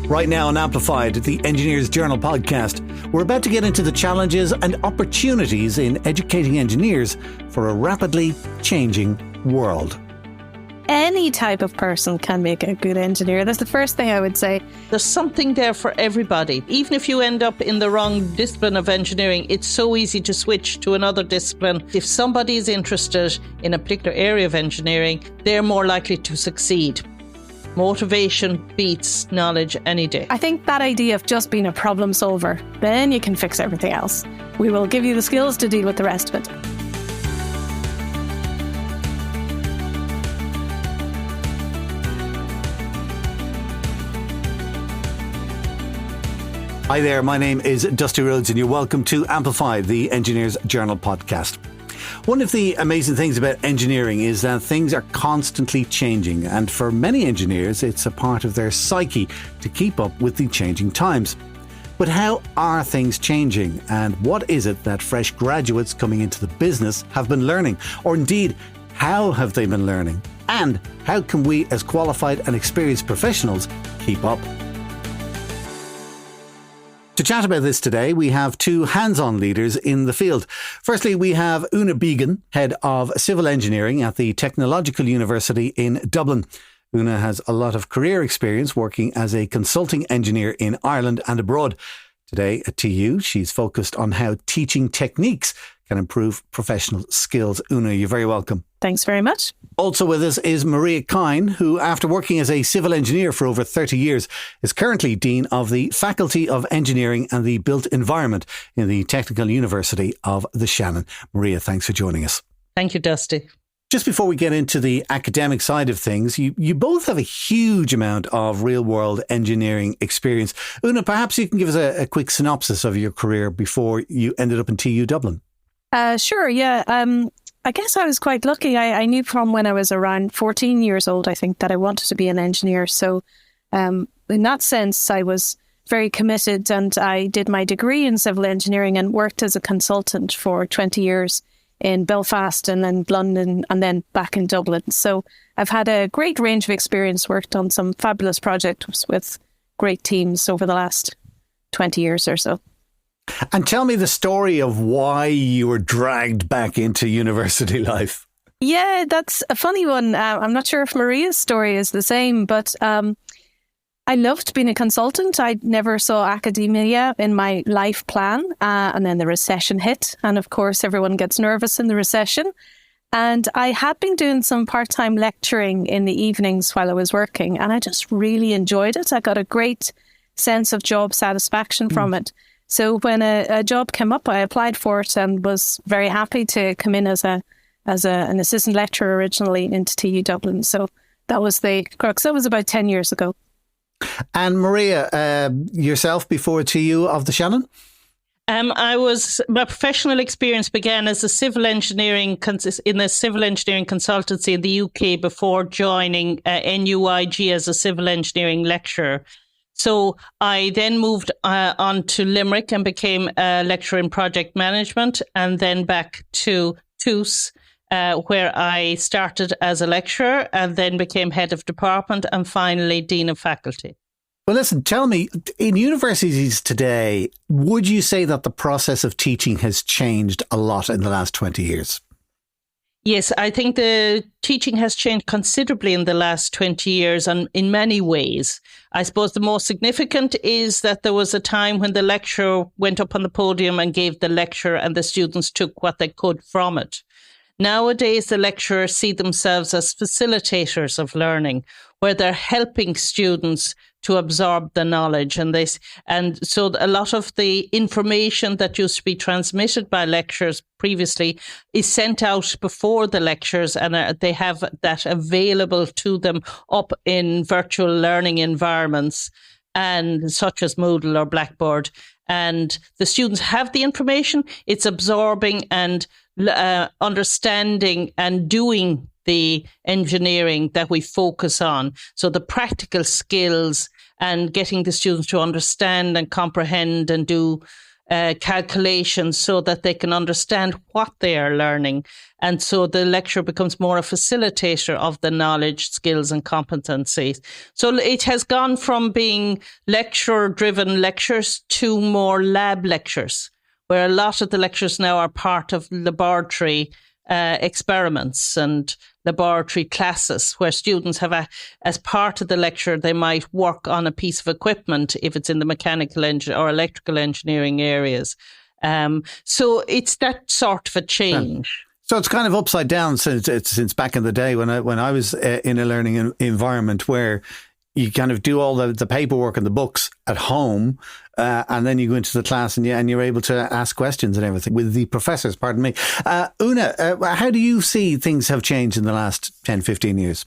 Right now on Amplified, the Engineers Journal podcast, we're about to get into the challenges and opportunities in educating engineers for a rapidly changing world. Any type of person can make a good engineer. That's the first thing I would say. There's something there for everybody. Even if you end up in the wrong discipline of engineering, it's so easy to switch to another discipline. If somebody is interested in a particular area of engineering, they're more likely to succeed. Motivation beats knowledge any day. I think that idea of just being a problem solver, then you can fix everything else. We will give you the skills to deal with the rest of it. Hi there, my name is Dusty Rhodes and you're welcome to Amplify, the Engineers Journal podcast. One of the amazing things about engineering is that things are constantly changing, and for many engineers it's a part of their psyche to keep up with the changing times. But how are things changing, and what is it that fresh graduates coming into the business have been learning? Or indeed, how have they been learning? And how can we as qualified and experienced professionals keep up? To chat about this today, we have two hands-on leaders in the field. Firstly, we have Una Beagon, Head of Civil Engineering at the Technological University in Dublin. Una has a lot of career experience working as a consulting engineer in Ireland and abroad. Today at TU, she's focused on how teaching techniques can improve professional skills. Una, you're very welcome. Thanks very much. Also with us is Kyne, who, after working as a civil engineer for over 30 years, is currently Dean of the Faculty of Engineering and the Built Environment in the Technical University of the Shannon. Maria, thanks for joining us. Thank you, Dusty. Just before we get into the academic side of things, you both have a huge amount of real-world engineering experience. Una, perhaps you can give us a quick synopsis of your career before you ended up in TU Dublin. Sure, yeah. I guess I was quite lucky. I knew from when I was around 14 years old, I think, that I wanted to be an engineer. So in that sense, I was very committed, and I did my degree in civil engineering and worked as a consultant for 20 years in Belfast and then London and then back in Dublin. So I've had a great range of experience, worked on some fabulous projects with great teams over the last 20 years or so. And tell me the story of why you were dragged back into university life. Yeah, that's a funny one. I'm not sure if Maria's story is the same, but I loved being a consultant. I never saw academia in my life plan. And then the recession hit. And of course, everyone gets nervous in the recession. And I had been doing some part-time lecturing in the evenings while I was working. And I just really enjoyed it. I got a great sense of job satisfaction from it. So when a job came up, I applied for it and was very happy to come in as an assistant lecturer originally into TU Dublin. So that was the crux. That was about 10 years ago. And Maria, yourself before TU of the Shannon? My professional experience began as a civil engineering in a civil engineering consultancy in the UK before joining NUIG as a civil engineering lecturer. So I then moved on to Limerick and became a lecturer in project management, and then back to TUS, where I started as a lecturer and then became head of department and finally dean of faculty. Well, listen, tell me, in universities today, would you say that the process of teaching has changed a lot in the last 20 years? Yes, I think the teaching has changed considerably in the last 20 years and in many ways. I suppose the most significant is that there was a time when the lecturer went up on the podium and gave the lecture and the students took what they could from it. Nowadays, the lecturers see themselves as facilitators of learning, where they're helping students to absorb the knowledge. And so a lot of the information that used to be transmitted by lecturers previously is sent out before the lectures, and they have that available to them up in virtual learning environments, and such as Moodle or Blackboard. And the students have the information, it's absorbing and understanding and doing the engineering that we focus on. So the practical skills and getting the students to understand and comprehend and do calculations so that they can understand what they are learning. And so the lecturer becomes more a facilitator of the knowledge, skills and competencies. So it has gone from being lecturer-driven lectures to more lab lectures, where a lot of the lectures now are part of laboratory experiments and laboratory classes, where students have as part of the lecture, they might work on a piece of equipment if it's in the mechanical or electrical engineering areas. So it's that sort of a change. So it's kind of upside down since back in the day when I was in a learning environment where you kind of do all the paperwork and the books at home, and then you go into the class and you're able to ask questions and everything with the professors, pardon me. Una, how do you see things have changed in the last 10, 15 years?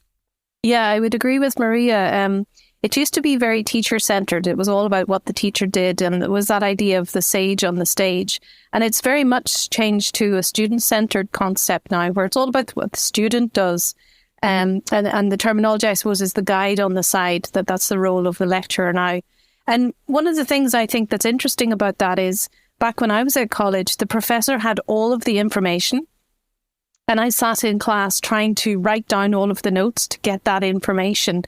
Yeah, I would agree with Maria. It used to be very teacher-centred. It was all about what the teacher did, and it was that idea of the sage on the stage. And it's very much changed to a student-centred concept now, where it's all about what the student does. And the terminology, I suppose, is the guide on the side, that's the role of the lecturer now. And one of the things I think that's interesting about that is, back when I was at college, the professor had all of the information, and I sat in class trying to write down all of the notes to get that information.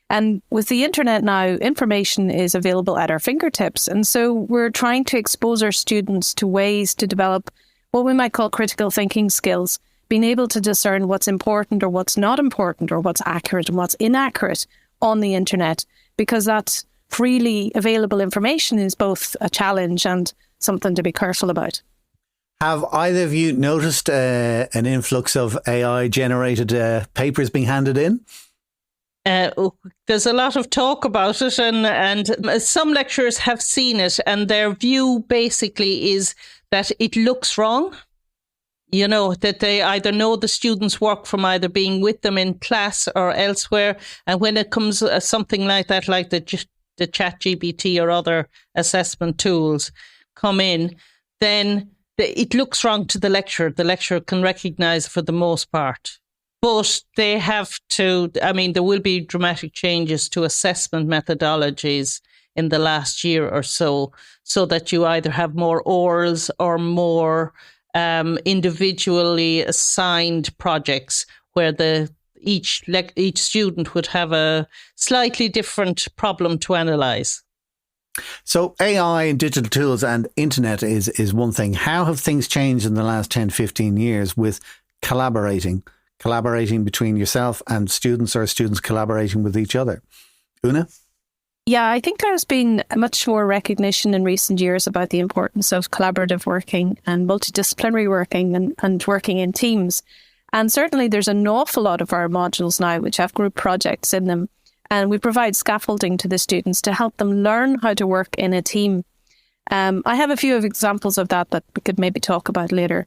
And with the internet now, information is available at our fingertips. And so we're trying to expose our students to ways to develop what we might call critical thinking skills, being able to discern what's important or what's not important, or what's accurate and what's inaccurate on the internet, because that freely available information is both a challenge and something to be careful about. Have either of you noticed an influx of AI-generated papers being handed in? There's a lot of talk about it, and some lecturers have seen it, and their view basically is that it looks wrong. You know, that they either know the students' work from either being with them in class or elsewhere, and when it comes something like that, like the ChatGPT or other assessment tools come in, then it looks wrong to the lecturer. The lecturer can recognise for the most part. But they have to, there will be dramatic changes to assessment methodologies in the last year or so that you either have more orals or more individually assigned projects where each student would have a slightly different problem to analyse. So AI and digital tools and internet is one thing. How have things changed in the last 10, 15 years with collaborating between yourself and students, or students collaborating with each other? Una? Yeah, I think there's been much more recognition in recent years about the importance of collaborative working and multidisciplinary working and working in teams. And certainly there's an awful lot of our modules now which have group projects in them. And we provide scaffolding to the students to help them learn how to work in a team. I have a few examples of that we could maybe talk about later.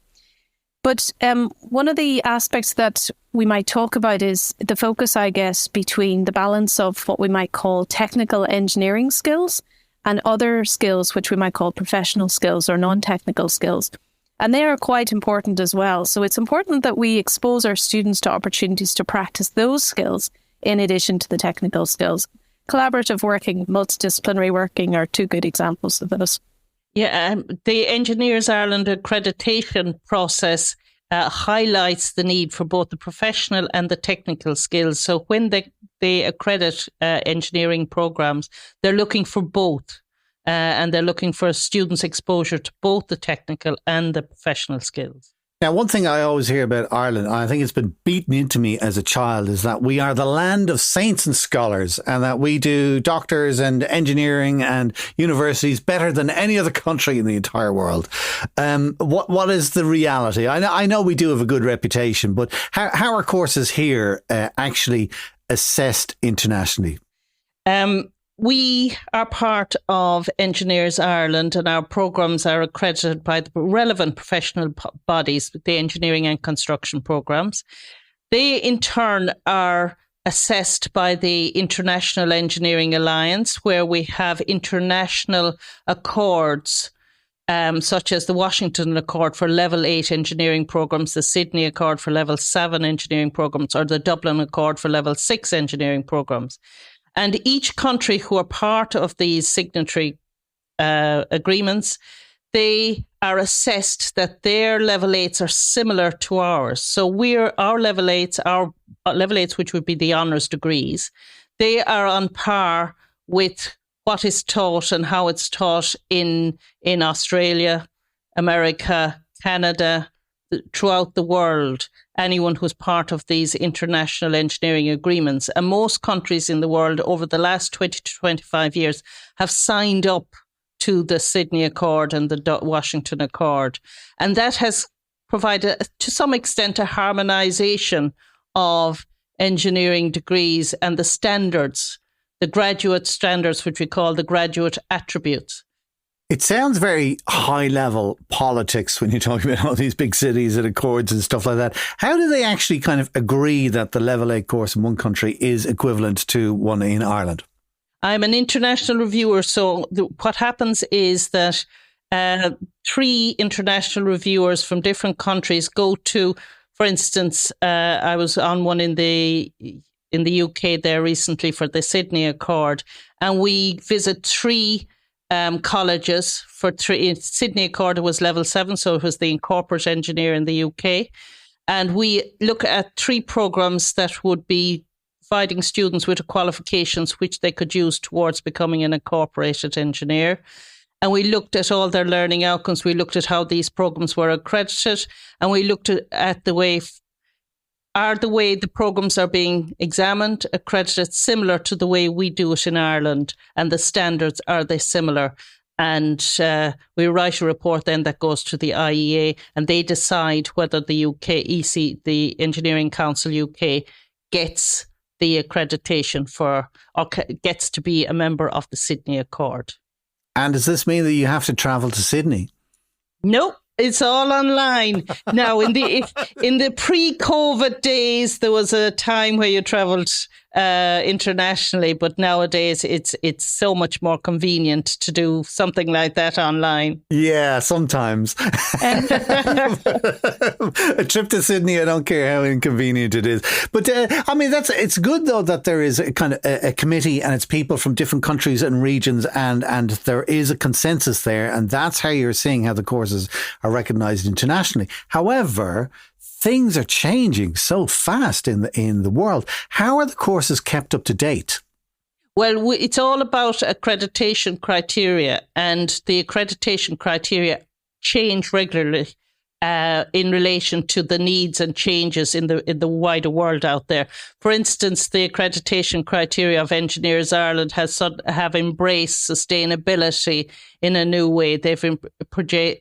But one of the aspects that we might talk about is the focus, I guess, between the balance of what we might call technical engineering skills and other skills which we might call professional skills or non-technical skills. And they are quite important as well. So it's important that we expose our students to opportunities to practice those skills in addition to the technical skills. Collaborative working, multidisciplinary working are two good examples of those. Yeah, the Engineers Ireland accreditation process highlights the need for both the professional and the technical skills. So when they accredit engineering programs, they're looking for both. And they're looking for students' exposure to both the technical and the professional skills. Now, one thing I always hear about Ireland, I think it's been beaten into me as a child, is that we are the land of saints and scholars, and that we do doctors and engineering and universities better than any other country in the entire world. What is the reality? I know we do have a good reputation, but how are courses here actually assessed internationally? We are part of Engineers Ireland, and our programmes are accredited by the relevant professional bodies, the engineering and construction programmes. They, in turn, are assessed by the International Engineering Alliance, where we have international accords, such as the Washington Accord for Level 8 engineering programmes, the Sydney Accord for Level 7 engineering programmes, or the Dublin Accord for Level 6 engineering programmes. And each country who are part of these signatory agreements, they are assessed that their level 8s are similar to ours. So our level 8s, which would be the honours degrees, they are on par with what is taught and how it's taught in Australia, America, Canada, throughout the world, anyone who's part of these international engineering agreements. And most countries in the world over the last 20 to 25 years have signed up to the Sydney Accord and the Washington Accord. And that has provided, to some extent, a harmonisation of engineering degrees and the standards, the graduate standards, which we call the graduate attributes. It sounds very high-level politics when you're talking about all these big cities and accords and stuff like that. How do they actually kind of agree that the Level 8 course in one country is equivalent to one in Ireland? I'm an international reviewer, so what happens is that 3 international reviewers from different countries go to, for instance, I was on one in the UK there recently for the Sydney Accord, and we visit 3 colleges for 3. Sydney Accord was level 7, so it was the corporate engineer in the UK. And we look at 3 programs that would be providing students with qualifications which they could use towards becoming an incorporated engineer. And we looked at all their learning outcomes. We looked at how these programs were accredited, and we looked at the way the programs are being examined, accredited, similar to the way we do it in Ireland, and the standards, are they similar? And we write a report then that goes to the IEA, and they decide whether the the Engineering Council UK, gets the accreditation or gets to be a member of the Sydney Accord. And does this mean that you have to travel to Sydney? Nope. It's all online now. In the pre-COVID days, there was a time where you travelled internationally, but nowadays it's so much more convenient to do something like that online. Yeah, sometimes. A trip to Sydney, I don't care how inconvenient it is. But I mean, it's good though that there is a kind of a committee, and it's people from different countries and regions, and there is a consensus there, and that's how you're seeing how the courses are recognised internationally. However, things are changing so fast in the world. How are the courses kept up to date? Well, it's all about accreditation criteria, and the accreditation criteria change regularly in relation to the needs and changes in the wider world out there. For instance, the accreditation criteria of Engineers Ireland have embraced sustainability in a new way. They've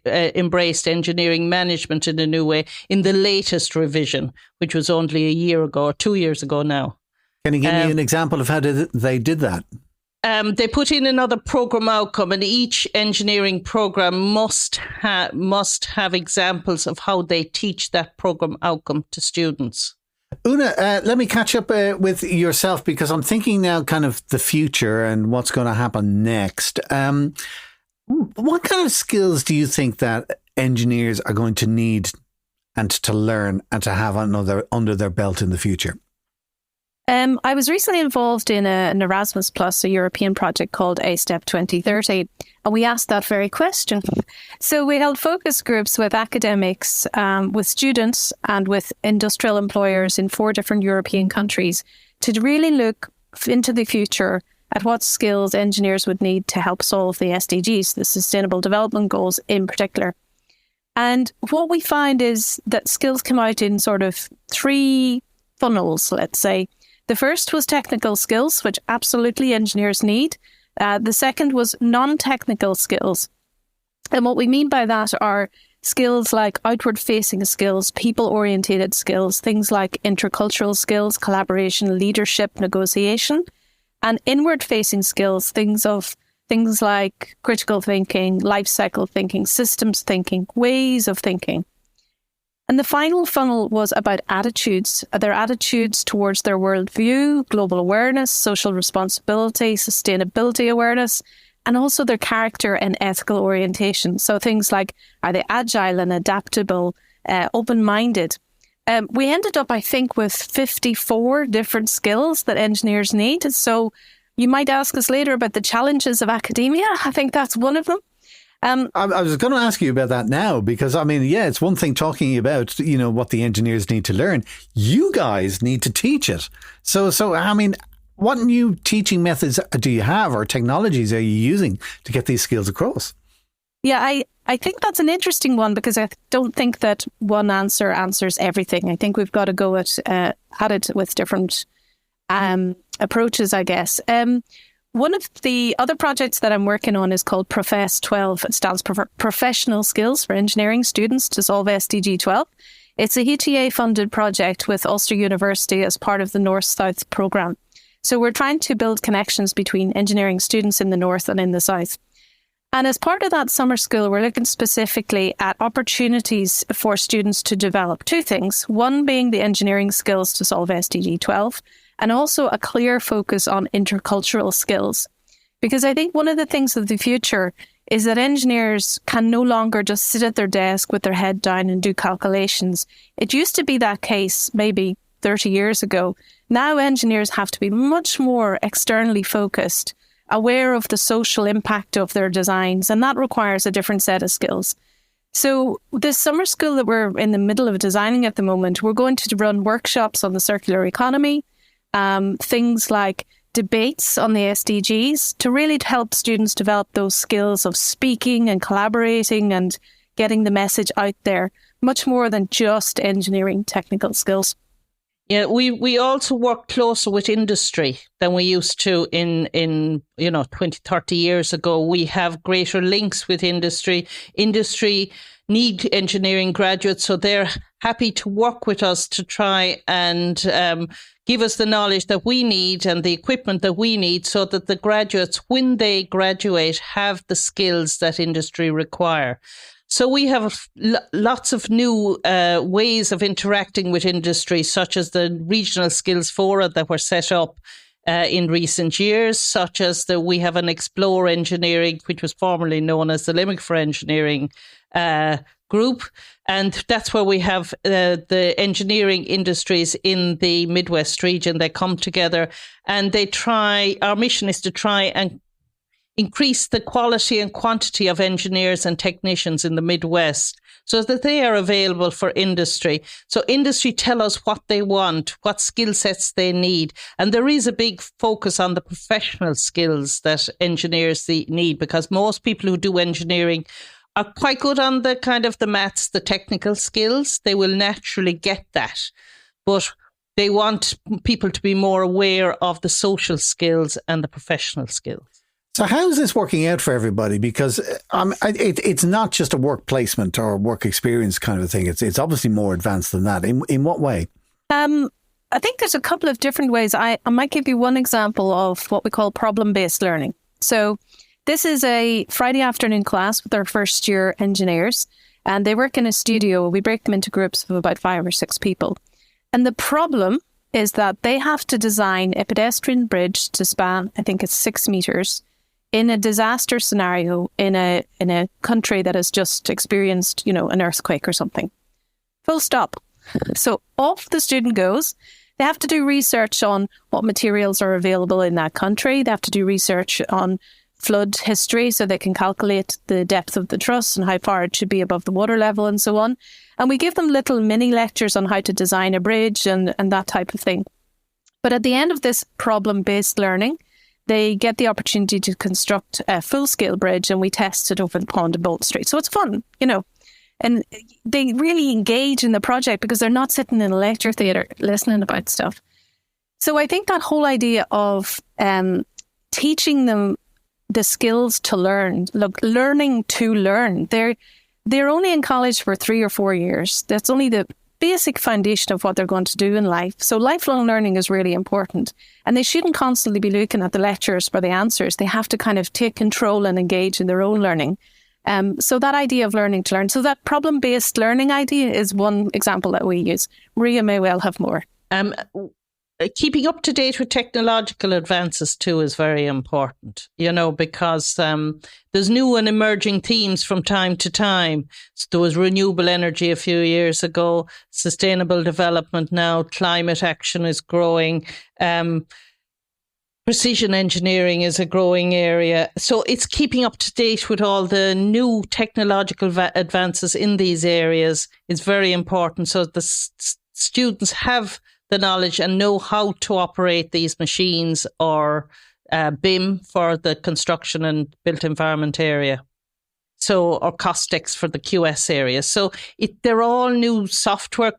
embraced engineering management in a new way in the latest revision, which was only a year ago or 2 years ago now. Can you give me an example of how they did that? They put in another program outcome, and each engineering program must have examples of how they teach that program outcome to students. Una, let me catch up with yourself, because I'm thinking now kind of the future and what's going to happen next. What kind of skills do you think that engineers are going to need and to learn and to have under their belt in the future? I was recently involved in an Erasmus Plus, a European project called A-Step 2030, and we asked that very question. So we held focus groups with academics, with students and with industrial employers in 4 different European countries to really look into the future at what skills engineers would need to help solve the SDGs, the Sustainable Development Goals in particular. And what we find is that skills come out in sort of 3 funnels, let's say. The first was technical skills, which absolutely engineers need. The second was non-technical skills. And what we mean by that are skills like outward-facing skills, people-orientated skills, things like intercultural skills, collaboration, leadership, negotiation, and inward-facing skills, things like critical thinking, life cycle thinking, systems thinking, ways of thinking. And the final funnel was about attitudes, their attitudes towards their worldview, global awareness, social responsibility, sustainability awareness, and also their character and ethical orientation. So things like, are they agile and adaptable, open-minded? We ended up, I think, with 54 different skills that engineers need. So you might ask us later about the challenges of academia. I think that's one of them. I was going to ask you about that now, because I mean, yeah, it's one thing talking about, what the engineers need to learn. You guys need to teach it. So I mean, what new teaching methods do you have, or technologies are you using to get these skills across? Yeah, I think that's an interesting one, because I don't think that one answer answers everything. I think we've got to go at it with different approaches, I guess. One of the other projects that I'm working on is called Profess 12. It stands for Professional Skills for Engineering Students to Solve SDG 12. It's a HTA-funded project with Ulster University as part of the North-South programme. So we're trying to build connections between engineering students in the North and in the South. And as part of that summer school, we're looking specifically at opportunities for students to develop two things. One being the engineering skills to solve SDG 12, and also a clear focus on intercultural skills. Because I think one of the things of the future is that engineers can no longer just sit at their desk with their head down and do calculations. It used to be that case maybe 30 years ago. Now engineers have to be much more externally focused, aware of the social impact of their designs, and that requires a different set of skills. So this summer school that we're in the middle of designing at the moment, we're going to run workshops on the circular economy, things like debates on the SDGs, to really help students develop those skills of speaking and collaborating and getting the message out there, much more than just engineering technical skills. Yeah, we also work closer with industry than we used to in 20, 30 years ago. We have greater links with industry. Industry need engineering graduates, so they're happy to work with us to try and give us the knowledge that we need and the equipment that we need, so that the graduates, when they graduate, have the skills that industry require. So we have lots of new ways of interacting with industry, such as the regional skills fora that were set up in recent years, such as we have an Explore Engineering, which was formerly known as the Limerick for Engineering group. And that's where we have the engineering industries in the Midwest region. They come together and our mission is to try and increase the quality and quantity of engineers and technicians in the Midwest so that they are available for industry. So industry tell us what they want, what skill sets they need. And there is a big focus on the professional skills that engineers need, because most people who do engineering are quite good on the kind of the maths, the technical skills. They will naturally get that. But they want people to be more aware of the social skills and the professional skills. So how is this working out for everybody? Because it's not just a work placement or work experience kind of a thing. It's obviously more advanced than that. In what way? I think there's a couple of different ways. I might give you one example of what we call problem-based learning. So this is a Friday afternoon class with our first year engineers, and they work in a studio. We break them into groups of about 5 or 6 people. And the problem is that they have to design a pedestrian bridge to span, I think it's 6 meters, in a disaster scenario in a country that has just experienced, an earthquake or something. Full stop. So off the student goes. They have to do research on what materials are available in that country. They have to do research on flood history so they can calculate the depth of the truss and how far it should be above the water level and so on. And we give them little mini lectures on how to design a bridge and that type of thing. But at the end of this problem-based learning, they get the opportunity to construct a full-scale bridge, and we test it over the pond in Bolt Street. So it's fun, and they really engage in the project because they're not sitting in a lecture theatre listening about stuff. So I think that whole idea of teaching them the skills to learn, learning to learn, they're only in college for 3 or 4 years. That's only the basic foundation of what they're going to do in life. So lifelong learning is really important. And they shouldn't constantly be looking at the lectures for the answers. They have to kind of take control and engage in their own learning. So that idea of learning to learn. So that problem-based learning idea is one example that we use. Maria may well have more. Keeping up to date with technological advances too is very important, because there's new and emerging themes from time to time. So there was renewable energy a few years ago, sustainable development now, climate action is growing. Precision engineering is a growing area. So it's keeping up to date with all the new technological advances in these areas is very important. So the students have the knowledge and know how to operate these machines, or BIM for the construction and built environment area. So, or Costex for the QS area. So they're all new software.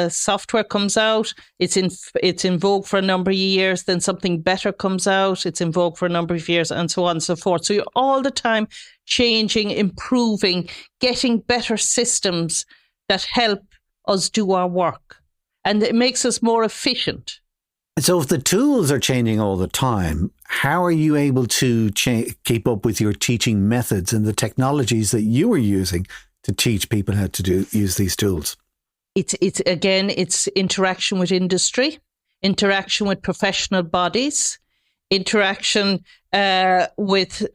Software comes out. It's in vogue for a number of years. Then something better comes out. It's in vogue for a number of years, and so on and so forth. So you're all the time changing, improving, getting better systems that help us do our work, and it makes us more efficient. So if the tools are changing all the time, how are you able to keep up with your teaching methods and the technologies that you are using to teach people how to use these tools? It's interaction with industry, interaction with professional bodies, interaction with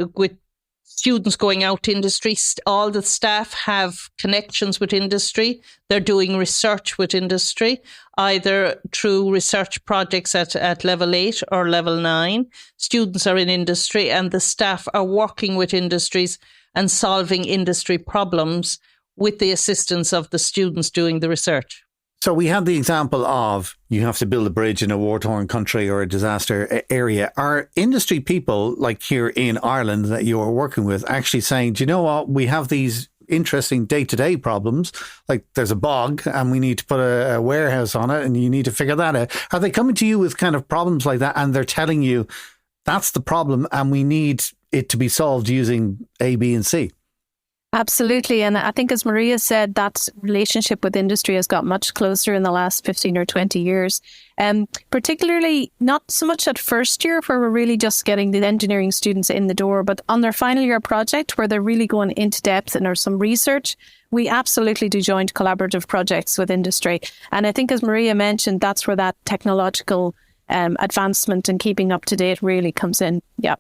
students going out to industry. All the staff have connections with industry. They're doing research with industry, either through research projects at level 8 or level 9. Students are in industry, and the staff are working with industries and solving industry problems with the assistance of the students doing the research. So we have the example of you have to build a bridge in a war-torn country or a disaster area. Are industry people, like here in Ireland that you are working with, actually saying, do you know what, we have these interesting day-to-day problems, like there's a bog and we need to put a warehouse on it and you need to figure that out. Are they coming to you with kind of problems like that and they're telling you that's the problem and we need it to be solved using A, B and C? Absolutely. And I think, as Maria said, that relationship with industry has got much closer in the last 15 or 20 years. Particularly not so much at first year, where we're really just getting the engineering students in the door, but on their final year project, where they're really going into depth and there's some research, we absolutely do joint collaborative projects with industry. And I think, as Maria mentioned, that's where that technological advancement and keeping up to date really comes in. Yeah.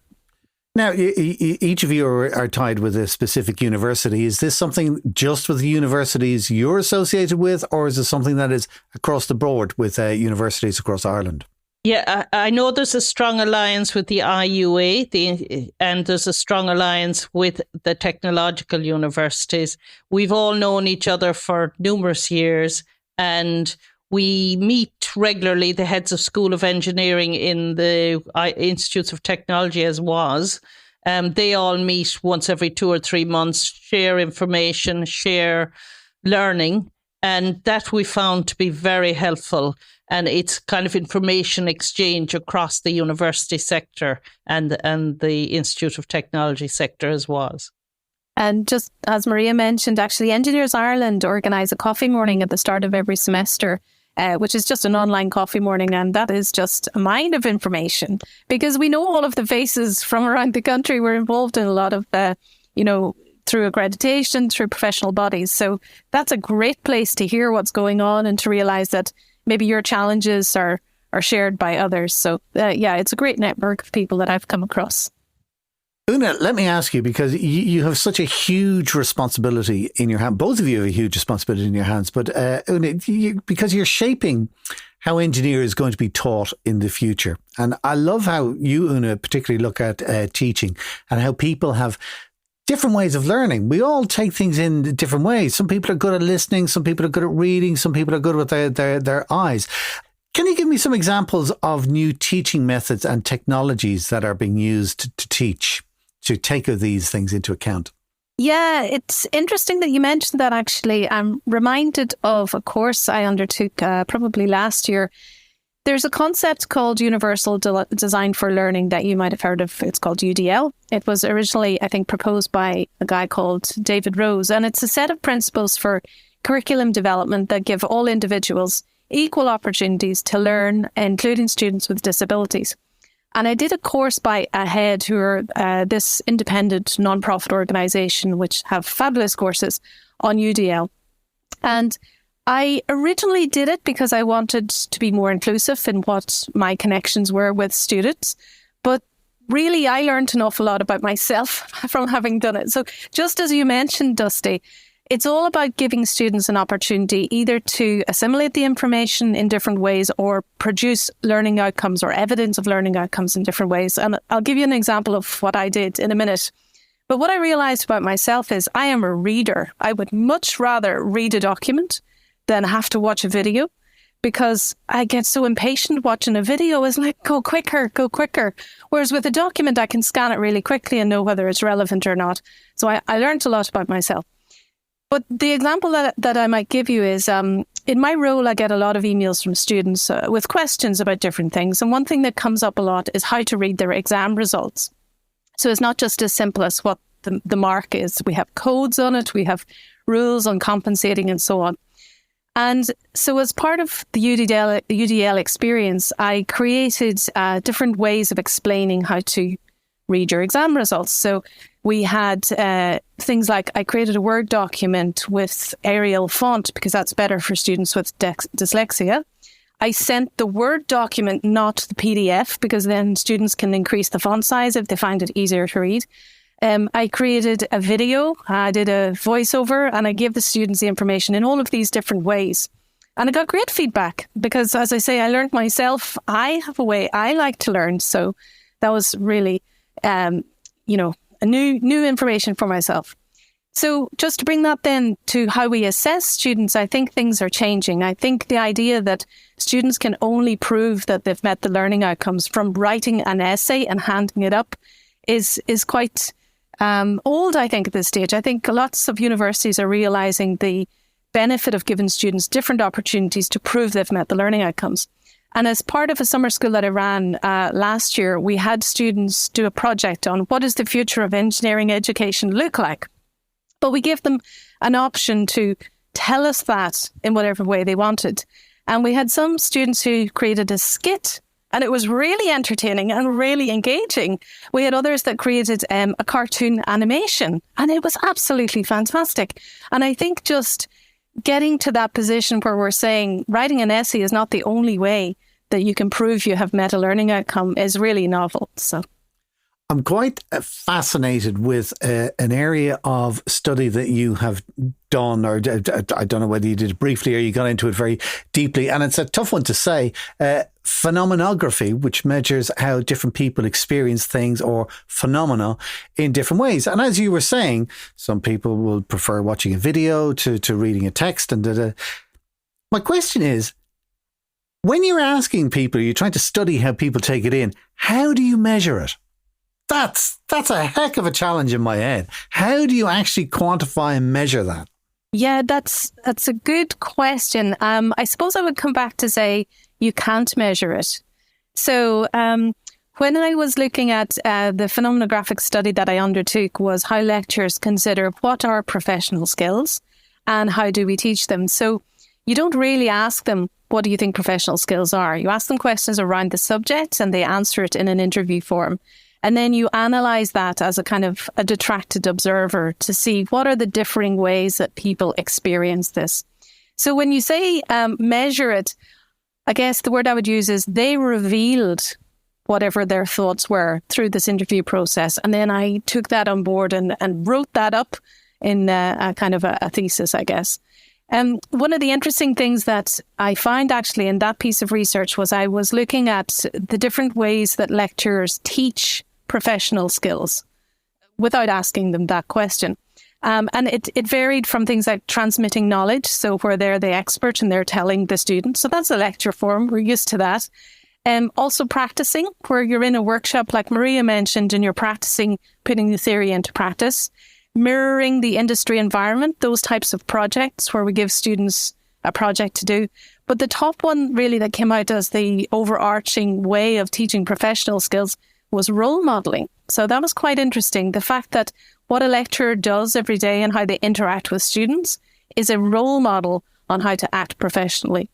Now, each of you are tied with a specific university. Is this something just with the universities you're associated with, or is it something that is across the board with universities across Ireland? Yeah, I know there's a strong alliance with the IUA, and there's a strong alliance with the technological universities. We've all known each other for numerous years, and we meet regularly, the heads of School of Engineering in the Institutes of Technology as was. They all meet once every 2 or 3 months, share information, share learning. And that we found to be very helpful. And it's kind of information exchange across the university sector and the Institute of Technology sector as was. And just as Maria mentioned, actually, Engineers Ireland organise a coffee morning at the start of every semester, which is just an online coffee morning. And that is just a mine of information, because we know all of the faces from around the country. We're involved in a lot of, through accreditation, through professional bodies. So that's a great place to hear what's going on and to realise that maybe your challenges are shared by others. So it's a great network of people that I've come across. Una, let me ask you, because you have such a huge responsibility in your hand. Both of you have a huge responsibility in your hands. But Una, because you're shaping how engineering is going to be taught in the future. And I love how you, Una, particularly look at teaching and how people have different ways of learning. We all take things in different ways. Some people are good at listening. Some people are good at reading. Some people are good with their eyes. Can you give me some examples of new teaching methods and technologies that are being used to teach, to take these things into account? Yeah, it's interesting that you mentioned that, actually. I'm reminded of a course I undertook probably last year. There's a concept called Universal Design for Learning that you might have heard of. It's called UDL. It was originally, I think, proposed by a guy called David Rose. And it's a set of principles for curriculum development that give all individuals equal opportunities to learn, including students with disabilities. And I did a course by AHEAD, who are this independent non-profit organisation, which have fabulous courses on UDL. And I originally did it because I wanted to be more inclusive in what my connections were with students. But really, I learned an awful lot about myself from having done it. So just as you mentioned, Dusty, it's all about giving students an opportunity either to assimilate the information in different ways or produce learning outcomes or evidence of learning outcomes in different ways. And I'll give you an example of what I did in a minute. But what I realized about myself is I am a reader. I would much rather read a document than have to watch a video, because I get so impatient watching a video. It's like, go quicker, go quicker. Whereas with a document, I can scan it really quickly and know whether it's relevant or not. So I learned a lot about myself. But the example that I might give you is, in my role, I get a lot of emails from students with questions about different things. And one thing that comes up a lot is how to read their exam results. So it's not just as simple as what the mark is. We have codes on it. We have rules on compensating and so on. And so as part of the UDL experience, I created different ways of explaining how to read your exam results. So we had things like I created a Word document with Arial font because that's better for students with dyslexia. I sent the Word document, not the PDF, because then students can increase the font size if they find it easier to read. I created a video, I did a voiceover, and I gave the students the information in all of these different ways. And I got great feedback because, as I say, I learned myself. I have a way I like to learn. So that was really, a new information for myself. So just to bring that then to how we assess students, I think things are changing. I think the idea that students can only prove that they've met the learning outcomes from writing an essay and handing it up is quite old, I think, at this stage. I think lots of universities are realising the benefit of giving students different opportunities to prove they've met the learning outcomes. And as part of a summer school that I ran last year, we had students do a project on what does the future of engineering education look like? But we gave them an option to tell us that in whatever way they wanted. And we had some students who created a skit, and it was really entertaining and really engaging. We had others that created a cartoon animation, and it was absolutely fantastic. And I think just getting to that position where we're saying writing an essay is not the only way that you can prove you have met a learning outcome is really novel. So I'm quite fascinated with an area of study that you have done, or I don't know whether you did it briefly or you got into it very deeply. And it's a tough one to say. Phenomenography, which measures how different people experience things or phenomena in different ways. And as you were saying, some people will prefer watching a video to reading a text. And my question is, when you're asking people, you're trying to study how people take it in, how do you measure it? That's a heck of a challenge in my head. How do you actually quantify and measure that? Yeah, that's a good question. I suppose I would come back to say you can't measure it. So when I was looking at the phenomenographic study that I undertook was how lecturers consider what are professional skills and how do we teach them. So you don't really ask them, what do you think professional skills are? You ask them questions around the subject and they answer it in an interview form. And then you analyze that as a kind of a detracted observer to see what are the differing ways that people experience this. So when you say measure it, I guess the word I would use is they revealed whatever their thoughts were through this interview process. And then I took that on board and wrote that up in a kind of a thesis, I guess. One of the interesting things that I found actually in that piece of research was I was looking at the different ways that lecturers teach professional skills without asking them that question. And it varied from things like transmitting knowledge, so where they're the expert and they're telling the student. So that's a lecture form. We're used to that. Also practicing, where you're in a workshop like Maria mentioned and you're practicing putting the theory into practice. Mirroring the industry environment, those types of projects where we give students a project to do. But the top one really that came out as the overarching way of teaching professional skills was role modelling. So that was quite interesting. The fact that what a lecturer does every day and how they interact with students is a role model on how to act professionally.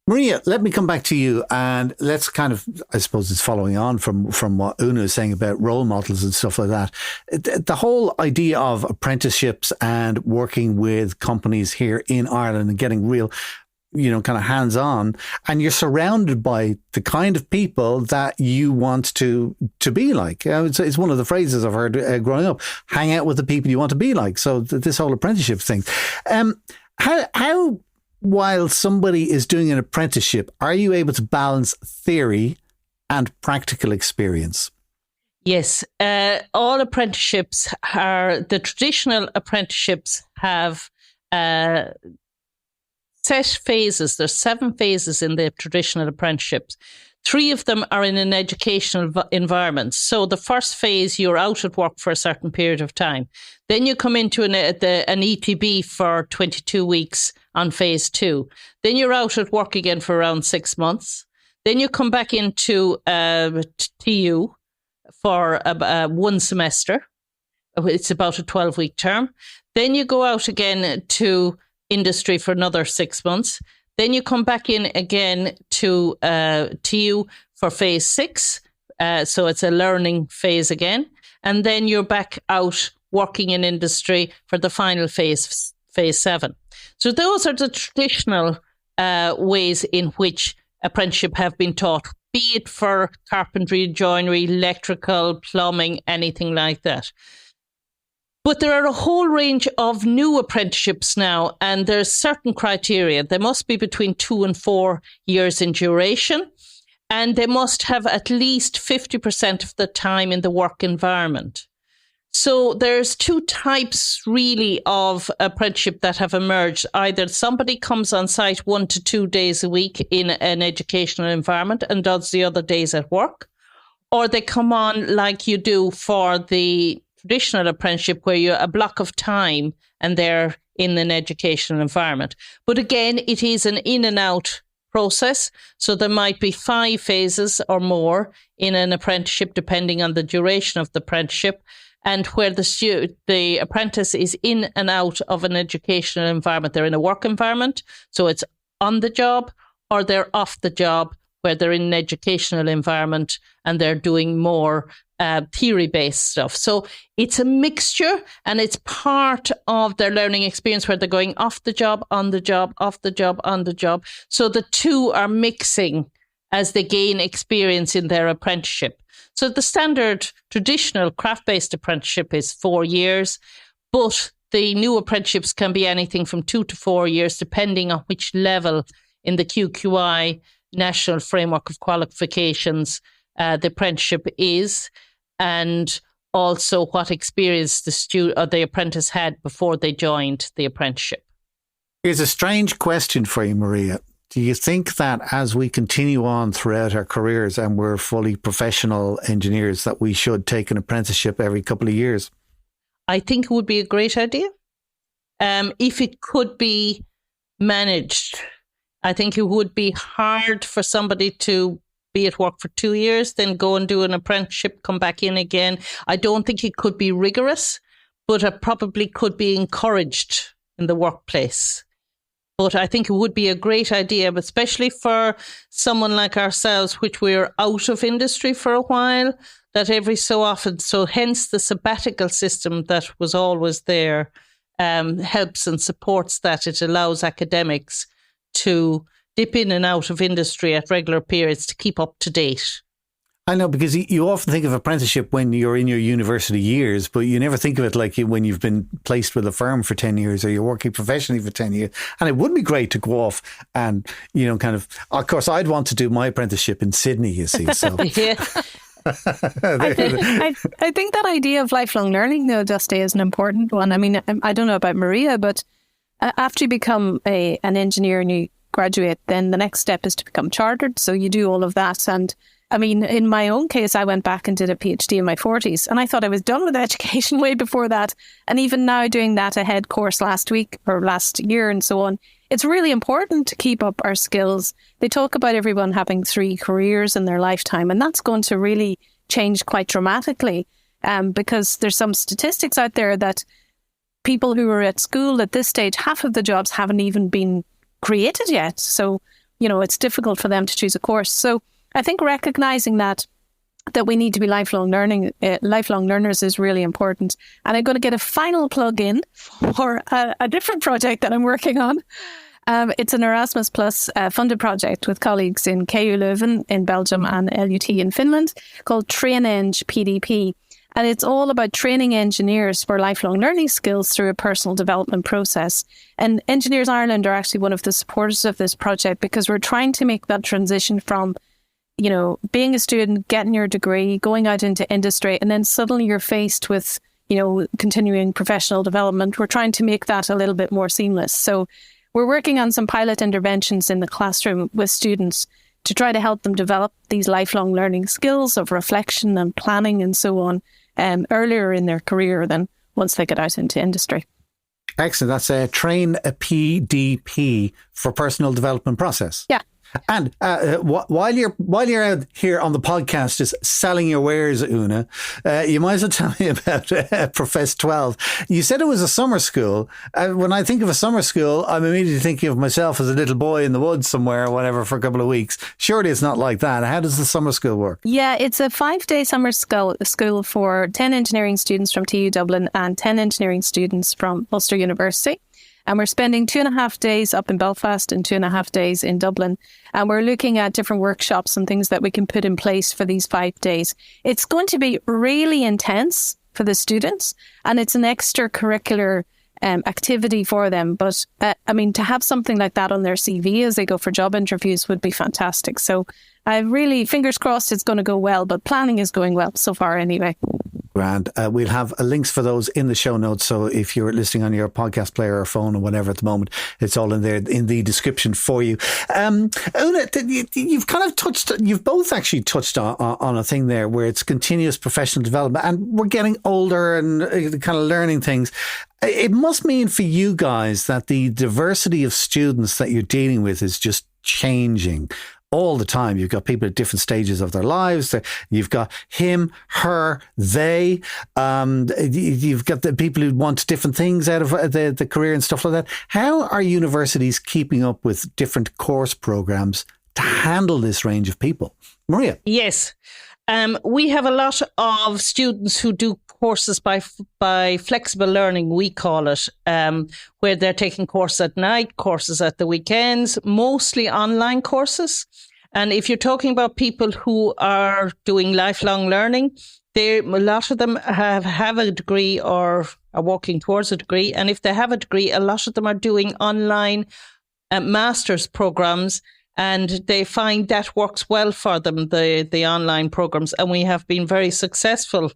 Maria, let me come back to you and let's kind of, I suppose it's following on from what Una is saying about role models and stuff like that. The whole idea of apprenticeships and working with companies here in Ireland and getting real kind of hands-on, and you're surrounded by the kind of people that you want to be like. It's one of the phrases I've heard growing up: hang out with the people you want to be like. So this whole apprenticeship thing. How while somebody is doing an apprenticeship, are you able to balance theory and practical experience? Yes, all apprenticeships the traditional apprenticeships have set phases. There's 7 phases in the traditional apprenticeships. 3 of them are in an educational environment. So the first phase, you're out at work for a certain period of time. Then you come into an ETB for 22 weeks on phase 2. Then you're out at work again for around 6 months. Then you come back into TU for 1 semester. It's about a 12-week term. Then you go out again to industry for another 6 months. Then you come back in again to TU for phase 6. So it's a learning phase again. And then you're back out working in industry for the final phase, phase 7. So those are the traditional ways in which apprenticeship have been taught, be it for carpentry, joinery, electrical, plumbing, anything like that. But there are a whole range of new apprenticeships now, and there's certain criteria. They must be between 2 and 4 years in duration, and they must have at least 50% of the time in the work environment. So there's 2 types really of apprenticeship that have emerged. Either somebody comes on site 1 to 2 days a week in an educational environment and does the other days at work, or they come on like you do for the traditional apprenticeship where you're a block of time and they're in an educational environment. But again, it is an in and out process. So there might be 5 phases or more in an apprenticeship, depending on the duration of the apprenticeship, and where the apprentice is in and out of an educational environment. They're in a work environment, so it's on the job, or they're off the job where they're in an educational environment and they're doing more theory-based stuff. So it's a mixture, and it's part of their learning experience where they're going off the job, on the job, off the job, on the job. So the 2 are mixing as they gain experience in their apprenticeship. So the standard traditional craft-based apprenticeship is 4 years, but the new apprenticeships can be anything from 2 to 4 years, depending on which level in the QQI National Framework of Qualifications the apprenticeship is, and also what experience the apprentice had before they joined the apprenticeship. Here's a strange question for you, Maria. Do you think that as we continue on throughout our careers and we're fully professional engineers, that we should take an apprenticeship every couple of years? I think it would be a great idea. If it could be managed, I think it would be hard for somebody to be at work for 2 years, then go and do an apprenticeship, come back in again. I don't think it could be rigorous, but it probably could be encouraged in the workplace. But I think it would be a great idea, but especially for someone like ourselves, which we're out of industry for a while, that every so often, so hence the sabbatical system that was always there, helps and supports that. It allows academics to dip in and out of industry at regular periods to keep up to date. I know, because you often think of apprenticeship when you're in your university years, but you never think of it like when you've been placed with a firm for 10 years or you're working professionally for 10 years. And it would be great to go off and, of course, I'd want to do my apprenticeship in Sydney, you see. So. Yeah. I think that idea of lifelong learning, though, Dusty, is an important one. I mean, I don't know about Maria, but after you become an engineer and you graduate, then the next step is to become chartered. So you do all of that. And I mean, in my own case, I went back and did a PhD in my 40s, and I thought I was done with education way before that. And even now doing that ahead course last year and so on, it's really important to keep up our skills. They talk about everyone having 3 careers in their lifetime, and that's going to really change quite dramatically because there's some statistics out there that people who are at school at this stage, half of the jobs haven't even been created yet. So, it's difficult for them to choose a course. So I think recognizing that we need to be lifelong learners is really important. And I'm going to get a final plug in for a different project that I'm working on. It's an Erasmus Plus funded project with colleagues in KU Leuven in Belgium and LUT in Finland called TrainEng PDP. And it's all about training engineers for lifelong learning skills through a personal development process. And Engineers Ireland are actually one of the supporters of this project because we're trying to make that transition from, being a student, getting your degree, going out into industry, and then suddenly you're faced with, continuing professional development. We're trying to make that a little bit more seamless. So we're working on some pilot interventions in the classroom with students to try to help them develop these lifelong learning skills of reflection and planning and so on earlier in their career than once they get out into industry. Excellent. That's a Train a PDP for personal development process. Yeah. And while you're out here on the podcast just selling your wares, Una, you might as well tell me about Profess 12. You said it was a summer school. When I think of a summer school, I'm immediately thinking of myself as a little boy in the woods somewhere or whatever for a couple of weeks. Surely it's not like that. How does the summer school work? Yeah, it's a 5-day summer school for 10 engineering students from TU Dublin and 10 engineering students from Ulster University. And we're spending 2.5 days up in Belfast and 2.5 days in Dublin. And we're looking at different workshops and things that we can put in place for these 5 days. It's going to be really intense for the students, and it's an extracurricular activity for them. But to have something like that on their CV as they go for job interviews would be fantastic. So I really, fingers crossed, it's going to go well, but planning is going well so far anyway. Grand. We'll have links for those in the show notes. So if you're listening on your podcast player or phone or whatever at the moment, it's all in there in the description for you. Una, you've both actually touched on a thing there where it's continuous professional development, and we're getting older and kind of learning things. It must mean for you guys that the diversity of students that you're dealing with is just changing all the time. You've got people at different stages of their lives. You've got him, her, they. You've got the people who want different things out of the career and stuff like that. How are universities keeping up with different course programs to handle this range of people? Maria? Yes. We have a lot of students who do courses by flexible learning, we call it, where they're taking courses at night, courses at the weekends, mostly online courses. And if you're talking about people who are doing lifelong learning, a lot of them have a degree or are working towards a degree. And if they have a degree, a lot of them are doing online master's programs. And they find that works well for them, the online programs. And we have been very successful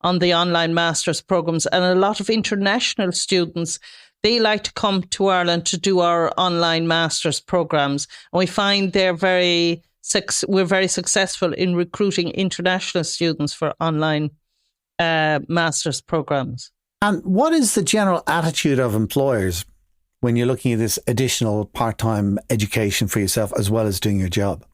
on the online master's programs. And a lot of international students, they like to come to Ireland to do our online master's programs. And we find we're very successful in recruiting international students for online master's programs. And what is the general attitude of employers when you're looking at this additional part-time education for yourself as well as doing your job?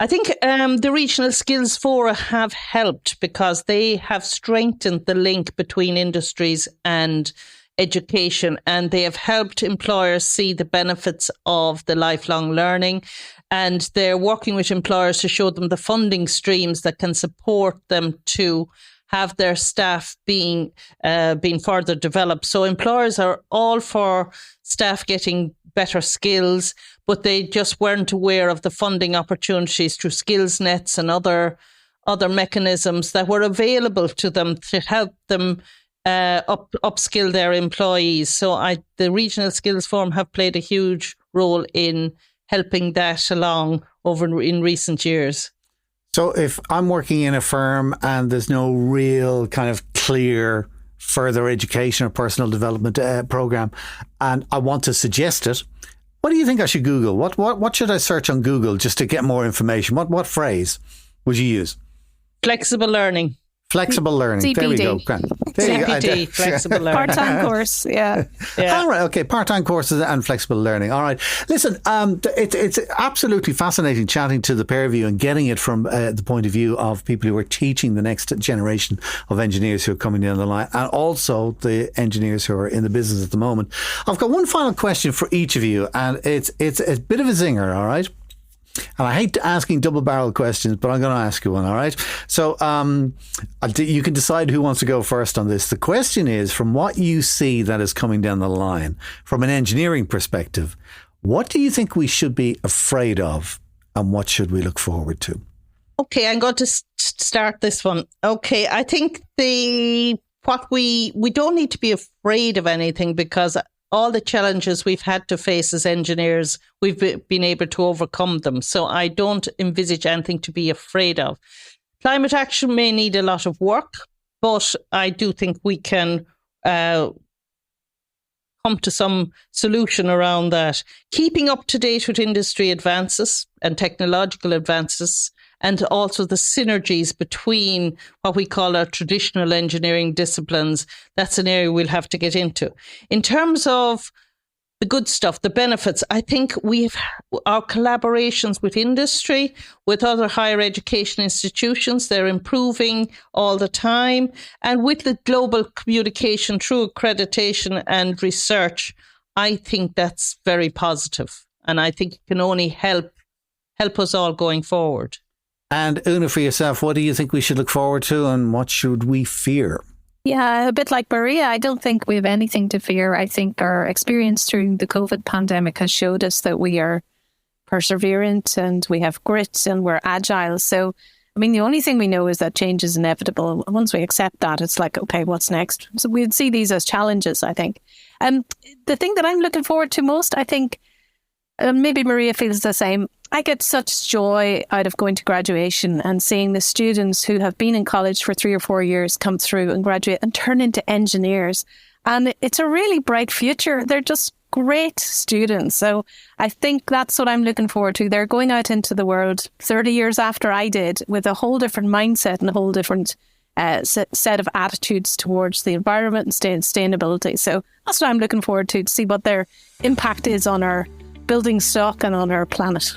I think the Regional Skills Fora have helped because they have strengthened the link between industries and education, and they have helped employers see the benefits of the lifelong learning. And they're working with employers to show them the funding streams that can support them to have their staff being further developed. So employers are all for staff getting better skills, but they just weren't aware of the funding opportunities through skills nets and other mechanisms that were available to them to help them upskill their employees. So the Regional Skills Forum have played a huge role in helping that along in recent years. So if I'm working in a firm and there's no real kind of clear further education or personal development program, and I want to suggest it, what do you think I should Google? What should I search on Google just to get more information? What phrase would you use? Flexible learning. Flexible learning. CPD. There we go. CPD, flexible learning. Part-time course, yeah. All right, okay. Part-time courses and flexible learning. All right. Listen, it's absolutely fascinating chatting to the pair of you and getting it from the point of view of people who are teaching the next generation of engineers who are coming down the line, and also the engineers who are in the business at the moment. I've got one final question for each of you, and it's a bit of a zinger, all right? And I hate asking double-barreled questions, but I'm going to ask you one, all right? So you can decide who wants to go first on this. The question is, from what you see that is coming down the line, from an engineering perspective, What do you think we should be afraid of, and what should we look forward to? Okay, I'm going to start this one. Okay, I think we don't need to be afraid of anything, because all the challenges we've had to face as engineers, we've been able to overcome them. So I don't envisage anything to be afraid of. Climate action may need a lot of work, but I do think we can come to some solution around that. Keeping up to date with industry advances and technological advances, and also the synergies between what we call our traditional engineering disciplines, that's an area we'll have to get into. In terms of the good stuff, the benefits, I think our collaborations with industry, with other higher education institutions, they're improving all the time. And with the global communication through accreditation and research, I think that's very positive. And I think it can only help us all going forward. And Una, for yourself, what do you think we should look forward to, and what should we fear? Yeah, a bit like Maria, I don't think we have anything to fear. I think our experience through the COVID pandemic has showed us that we are perseverant and we have grit and we're agile. So, I mean, the only thing we know is that change is inevitable. Once we accept that, it's like, okay, what's next? So we'd see these as challenges, I think. The thing that I'm looking forward to most, I think, maybe Maria feels the same. I get such joy out of going to graduation and seeing the students who have been in college for 3 or 4 years come through and graduate and turn into engineers. And it's a really bright future. They're just great students. So I think that's what I'm looking forward to. They're going out into the world 30 years after I did with a whole different mindset and a whole different set of attitudes towards the environment and sustainability. So that's what I'm looking forward to see what their impact is on our building stock and on our planet.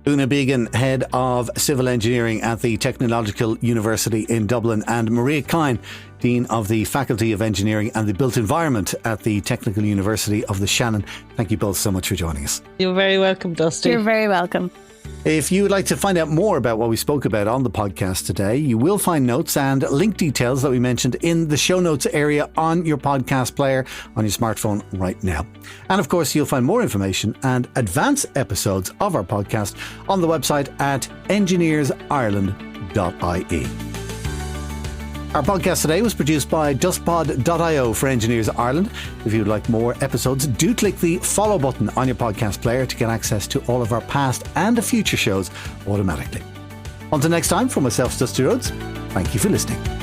Una Beagon, Head of Civil Engineering at the Technological University in Dublin, and Maria Kyne, Dean of the Faculty of Engineering and the Built Environment at the Technical University of the Shannon. Thank you both so much for joining us. You're very welcome, Dusty. You're very welcome. If you would like to find out more about what we spoke about on the podcast today, you will find notes and link details that we mentioned in the show notes area on your podcast player on your smartphone right now. And of course, you'll find more information and advance episodes of our podcast on the website at engineersireland.ie. Our podcast today was produced by dustpod.io for Engineers Ireland. If you'd like more episodes, do click the follow button on your podcast player to get access to all of our past and future shows automatically. Until next time, from myself, Dusty Rhodes, thank you for listening.